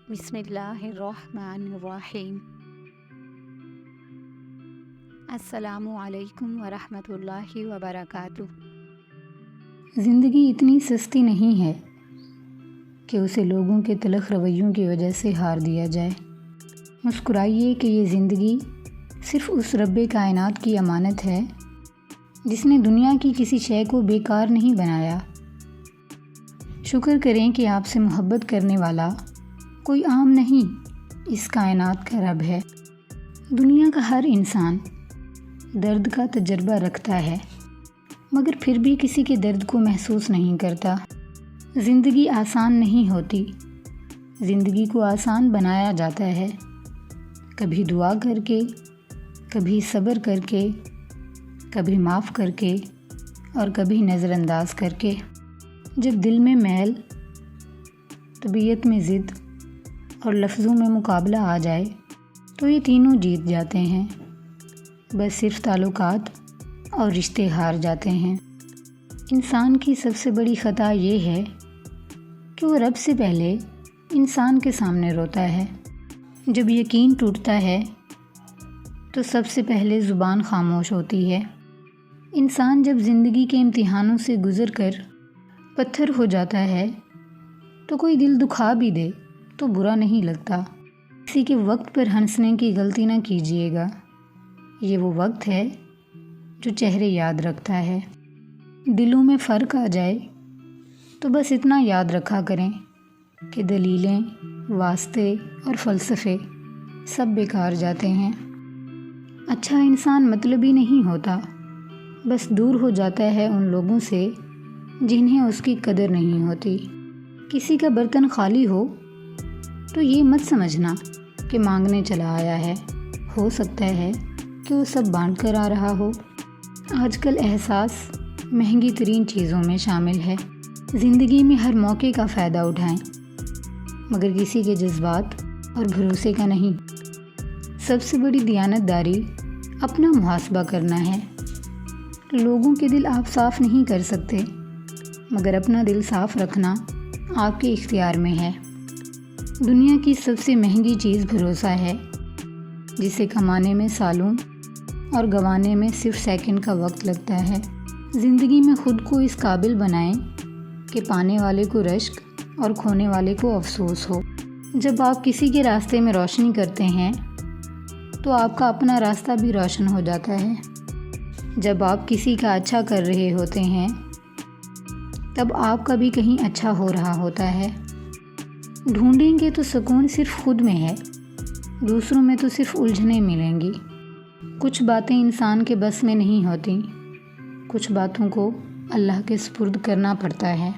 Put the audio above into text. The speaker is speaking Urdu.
بسم اللہ الرحمن الرحیم۔ السلام علیکم ورحمۃ اللہ وبرکاتہ۔ زندگی اتنی سستی نہیں ہے کہ اسے لوگوں کے تلخ رویوں کی وجہ سے ہار دیا جائے۔ مسکرائیے کہ یہ زندگی صرف اس رب کائنات کی امانت ہے جس نے دنیا کی کسی شے کو بیکار نہیں بنایا۔ شکر کریں کہ آپ سے محبت کرنے والا کوئی عام نہیں، اس کائنات کا رب ہے۔ دنیا کا ہر انسان درد کا تجربہ رکھتا ہے، مگر پھر بھی کسی کے درد کو محسوس نہیں کرتا۔ زندگی آسان نہیں ہوتی، زندگی کو آسان بنایا جاتا ہے، کبھی دعا کر کے، کبھی صبر کر کے، کبھی معاف کر کے اور کبھی نظر انداز کر کے۔ جب دل میں میل، طبیعت میں ضد اور لفظوں میں مقابلہ آ جائے تو یہ تینوں جیت جاتے ہیں، بس صرف تعلقات اور رشتے ہار جاتے ہیں۔ انسان کی سب سے بڑی خطا یہ ہے کہ وہ رب سے پہلے انسان کے سامنے روتا ہے۔ جب یقین ٹوٹتا ہے تو سب سے پہلے زبان خاموش ہوتی ہے۔ انسان جب زندگی کے امتحانوں سے گزر کر پتھر ہو جاتا ہے تو کوئی دل دکھا بھی دے تو برا نہیں لگتا۔ کسی کے وقت پر ہنسنے کی غلطی نہ کیجیے گا، یہ وہ وقت ہے جو چہرے یاد رکھتا ہے۔ دلوں میں فرق آ جائے تو بس اتنا یاد رکھا کریں کہ دلیلیں، واسطے اور فلسفے سب بیکار جاتے ہیں۔ اچھا انسان مطلبی نہیں ہوتا، بس دور ہو جاتا ہے ان لوگوں سے جنہیں اس کی قدر نہیں ہوتی۔ کسی کا برتن خالی ہو تو یہ مت سمجھنا کہ مانگنے چلا آیا ہے، ہو سکتا ہے کہ وہ سب بانٹ کر آ رہا ہو۔ آج کل احساس مہنگی ترین چیزوں میں شامل ہے۔ زندگی میں ہر موقع کا فائدہ اٹھائیں، مگر کسی کے جذبات اور بھروسے کا نہیں۔ سب سے بڑی دیانتداری اپنا محاسبہ کرنا ہے۔ لوگوں کے دل آپ صاف نہیں کر سکتے، مگر اپنا دل صاف رکھنا آپ کے اختیار میں ہے۔ دنیا کی سب سے مہنگی چیز بھروسہ ہے، جسے کمانے میں سالوں اور گنوانے میں صرف سیکنڈ کا وقت لگتا ہے۔ زندگی میں خود کو اس قابل بنائیں کہ پانے والے کو رشک اور کھونے والے کو افسوس ہو۔ جب آپ کسی کے راستے میں روشنی کرتے ہیں تو آپ کا اپنا راستہ بھی روشن ہو جاتا ہے۔ جب آپ کسی کا اچھا کر رہے ہوتے ہیں تب آپ کا بھی کہیں اچھا ہو رہا ہوتا ہے۔ ڈھونڈیں گے تو سکون صرف خود میں ہے، دوسروں میں تو صرف الجھنیں ملیں گی۔ کچھ باتیں انسان کے بس میں نہیں ہوتی، کچھ باتوں کو اللہ کے سپرد کرنا پڑتا ہے۔